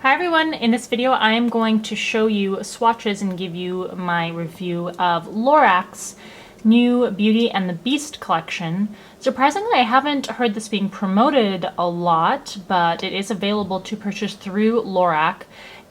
Hi everyone, in this video I am going to show you swatches and give you my review of LORAC's new Beauty and the Beast collection. Surprisingly, I haven't heard this being promoted a lot, but it is available to purchase through LORAC,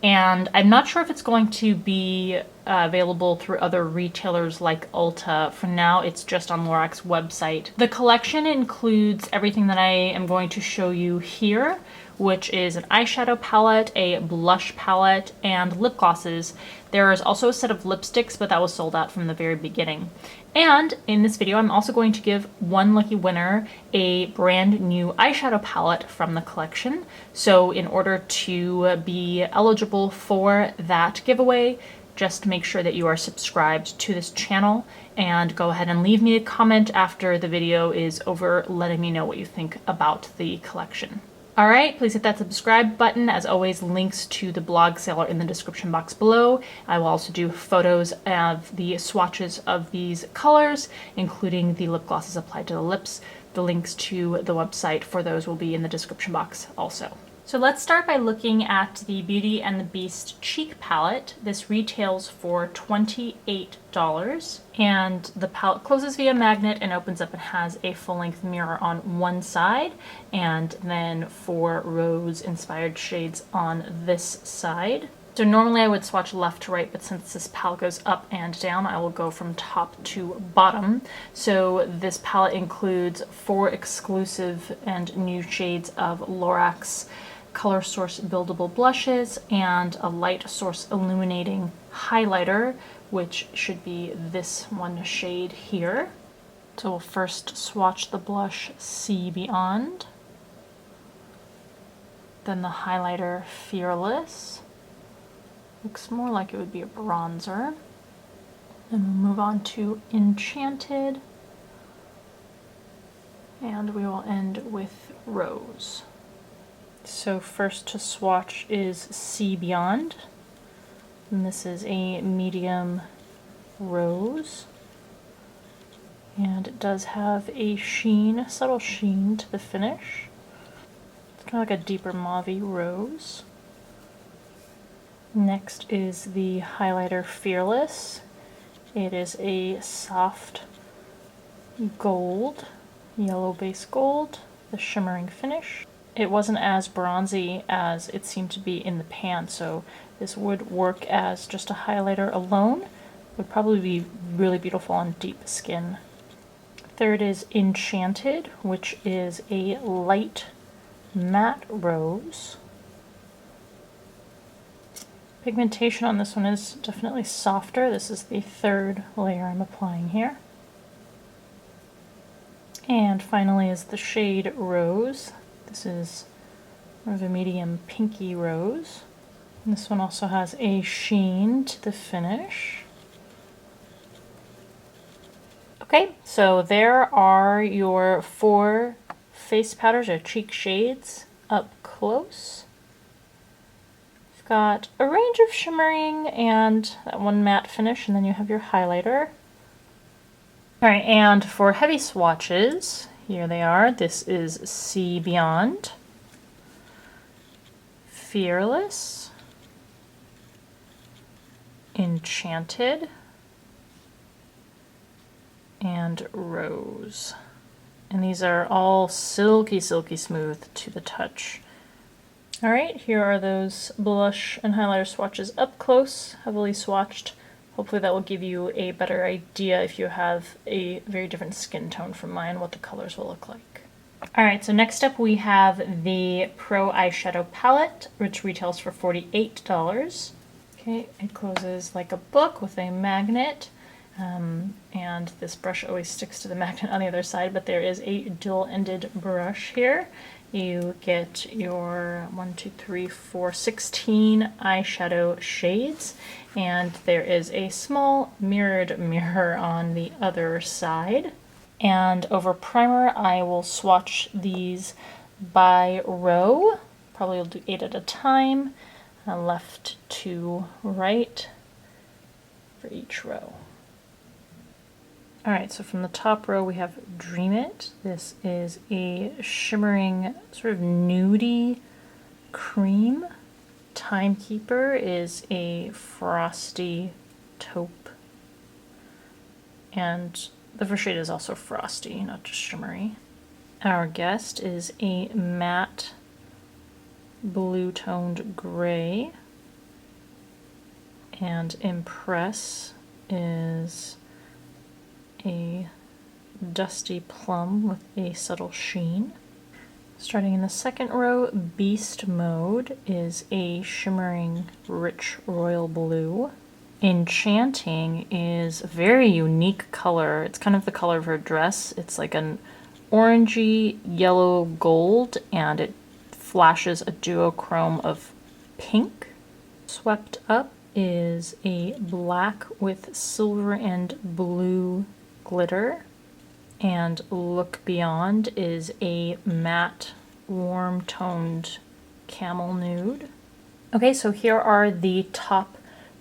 and I'm not sure if it's going to be available through other retailers like Ulta. For now, it's just on LORAC's website. The collection includes everything that I am going to show you here, which is an eyeshadow palette, a blush palette, and lip glosses. There is also a set of lipsticks, but that was sold out from the very beginning. And in this video, I'm also going to give one lucky winner a brand new eyeshadow palette from the collection. So in order to be eligible for that giveaway, just make sure that you are subscribed to this channel and go ahead and leave me a comment after the video is over letting me know what you think about the collection. Alright, please hit that subscribe button. As always, links to the blog sale are in the description box below. I will also do photos of the swatches of these colors, including the lip glosses applied to the lips. The links to the website for those will be in the description box also. So let's start by looking at the Beauty and the Beast cheek palette. This retails for $28, and the palette closes via magnet and opens up and has a full-length mirror on one side, and then 4 rose-inspired shades on this side. So normally I would swatch left to right, but since this palette goes up and down, I will go from top to bottom. So this palette includes 4 exclusive and new shades of LORAC's Color Source Buildable Blushes and a Light Source Illuminating Highlighter, which should be this one shade here. So we'll first swatch the blush See Beyond, then the highlighter Fearless. Looks more like it would be a bronzer. Then we'll move on to Enchanted, and we will end with Rose. So first to swatch is See Beyond, and this is a medium rose, and it does have a sheen, a subtle sheen to the finish. It's kind of like a deeper mauve-y rose. Next is the highlighter Fearless. It is a soft gold, yellow base gold, the shimmering finish. It wasn't as bronzy as it seemed to be in the pan, so this would work as just a highlighter alone. It would probably be really beautiful on deep skin. Third is Enchanted, which is a light matte rose. Pigmentation on this one is definitely softer. This is the 3rd layer I'm applying here. And finally is the shade Rose. This is more of a medium pinky rose. And this one also has a sheen to the finish. Okay, so there are your 4 face powders or cheek shades up close. You've got a range of shimmering and that one matte finish, and then you have your highlighter. Alright, and for heavy swatches, here they are. This is See Beyond, Fearless, Enchanted, and Rose. And these are all silky, silky smooth to the touch. Alright, here are those blush and highlighter swatches up close, heavily swatched. Hopefully that will give you a better idea if you have a very different skin tone from mine, what the colors will look like. Alright, so next up we have the Pro Eyeshadow Palette, which retails for $48. Okay, it closes like a book with a magnet, and this brush always sticks to the magnet on the other side, but there is a dual-ended brush here. You get your 16 eyeshadow shades, and there is a small mirrored mirror on the other side. And over primer, I will swatch these by row. Probably will do 8 at a time, left to right for each row. Alright, so from the top row we have Dream It. This is a shimmering, sort of nudie cream Timekeeper is a frosty taupe, and the first shade is also frosty, not just shimmery. Our Guest is a matte blue-toned gray, and Impress is a dusty plum with a subtle sheen. Starting in the second row, Beast Mode is a shimmering rich royal blue. Enchanting is a very unique color. It's kind of the color of her dress. It's like an orangey yellow gold, and it flashes a duochrome of pink. Swept Up is a black with silver and blue glitter. And Look Beyond is a matte, warm-toned camel nude. Okay, so here are the top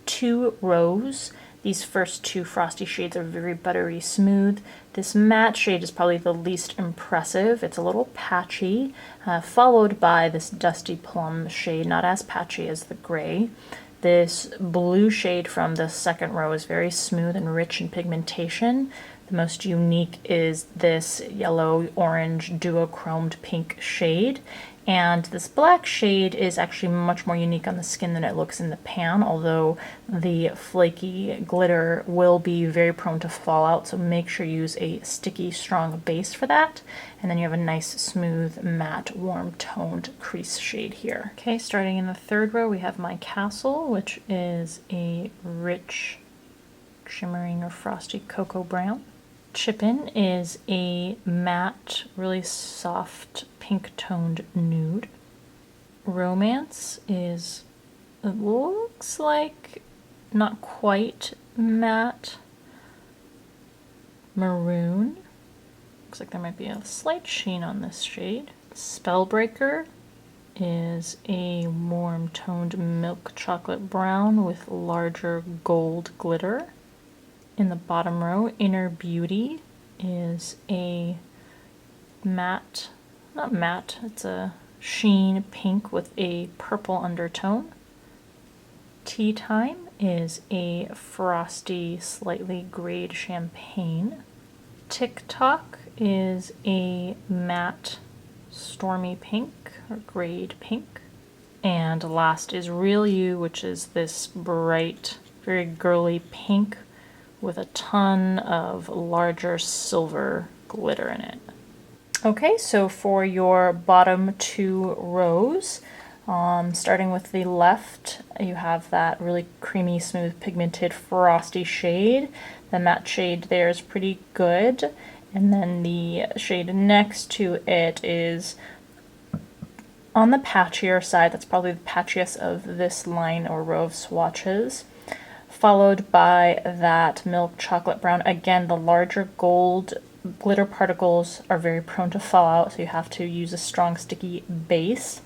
2 rows. These first 2 frosty shades are very buttery smooth. This matte shade is probably the least impressive. It's a little patchy, followed by this dusty plum shade, not as patchy as the gray. This blue shade from the second row is very smooth and rich in pigmentation. The most unique is this yellow-orange duochromed pink shade, and this black shade is actually much more unique on the skin than it looks in the pan, although the flaky glitter will be very prone to fallout, so make sure you use a sticky, strong base for that. And then you have a nice, smooth, matte, warm-toned crease shade here. Okay, starting in the third row, we have My Castle, which is a rich, shimmering or frosty cocoa brown. Chippin' is a matte, really soft, pink-toned nude. Romance is, it looks like not quite matte maroon. Looks like there might be a slight sheen on this shade. Spellbreaker is a warm-toned milk chocolate brown with larger gold glitter. In the bottom row, Inner Beauty is a matte, not matte, it's a sheen pink with a purple undertone. Tea Time is a frosty, slightly grayed champagne. TikTok is a matte, stormy pink or grayed pink. And last is Real You, which is this bright, very girly pink with a ton of larger silver glitter in it. Okay, so for your bottom 2 rows, starting with the left, you have that really creamy, smooth, pigmented, frosty shade. The matte shade there is pretty good. And then the shade next to it is on the patchier side. That's probably the patchiest of this line or row of swatches. Followed by that milk chocolate brown. Again, the larger gold glitter particles are very prone to fall out, so you have to use a strong sticky base.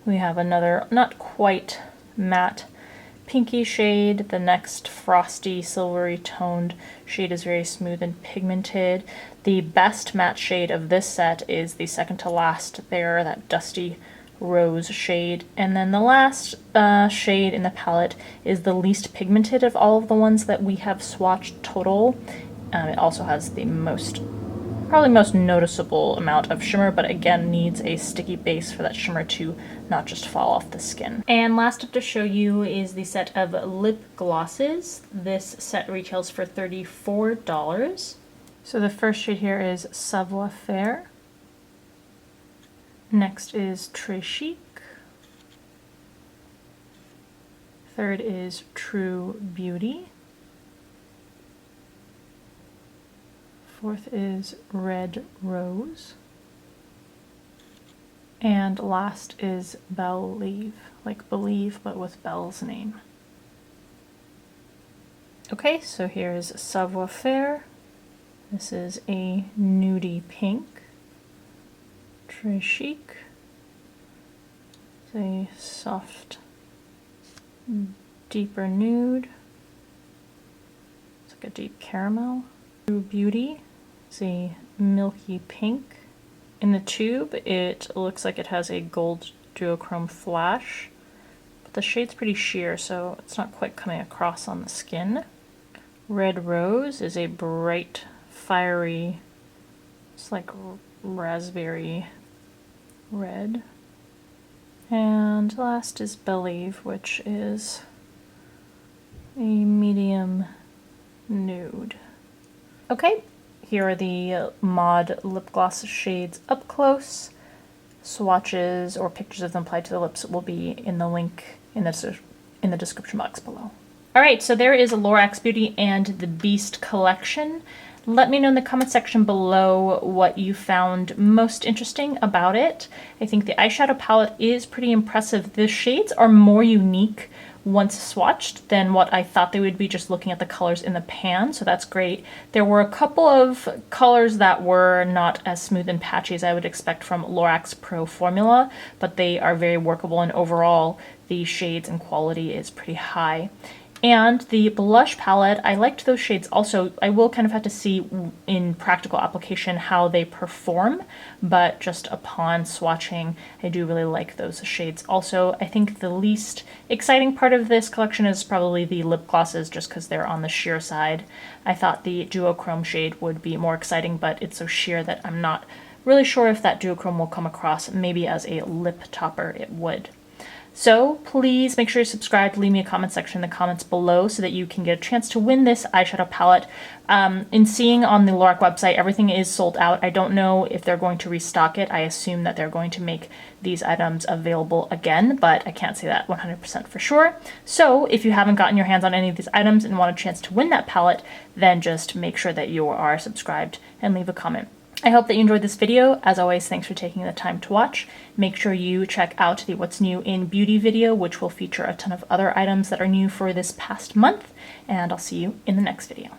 We have another not quite matte pinky shade. The next frosty silvery toned shade is very smooth and pigmented. The best matte shade of this set is the second to last there, that dusty rose shade. And then the last shade in the palette is the least pigmented of all of the ones that we have swatched total. It also has the probably most noticeable amount of shimmer, but again needs a sticky base for that shimmer to not just fall off the skin. And last up to show you is the set of lip glosses. This set retails for $34. So the first shade here is Savoir Faire. Next is Très Chic. Third is True Beauty. Fourth is Red Rose. And last is Belle-Lieve, like Believe but with Belle's name. Okay, so here's Savoir Faire. This is a nudie pink. Très Chic. It's a soft, deeper nude. It's like a deep caramel. True Beauty is a milky pink. In the tube, it looks like it has a gold duochrome flash. The shade's pretty sheer, so it's not quite coming across on the skin. Red Rose is a bright, fiery, it's like raspberry red. And last is Believe, which is a medium nude. Okay, here are the Mod lip gloss shades up close. Swatches or pictures of them applied to the lips will be in the link in the description box below. Alright, so there is LORAC's Beauty and the Beast collection. Let me know in the comment section below what you found most interesting about it. I think the eyeshadow palette is pretty impressive. The shades are more unique once swatched than what I thought they would be just looking at the colors in the pan, so that's great. There were a couple of colors that were not as smooth and patchy as I would expect from LORAC's Pro formula, but they are very workable, and overall the shades and quality is pretty high. And the blush palette, I liked those shades also. I will kind of have to see in practical application how they perform, but just upon swatching, I do really like those shades also. I think the least exciting part of this collection is probably the lip glosses, just because they're on the sheer side. I thought the duochrome shade would be more exciting, but it's so sheer that I'm not really sure if that duochrome will come across. Maybe as a lip topper it would. So please make sure you're subscribed, leave me a comment section in the comments below so that you can get a chance to win this eyeshadow palette. In seeing on the LORAC website, everything is sold out. I don't know if they're going to restock it. I assume that they're going to make these items available again, but I can't say that 100% for sure. So if you haven't gotten your hands on any of these items and want a chance to win that palette, then just make sure that you are subscribed and leave a comment. I hope that you enjoyed this video. As always, thanks for taking the time to watch. Make sure you check out the What's New in Beauty video, which will feature a ton of other items that are new for this past month, and I'll see you in the next video.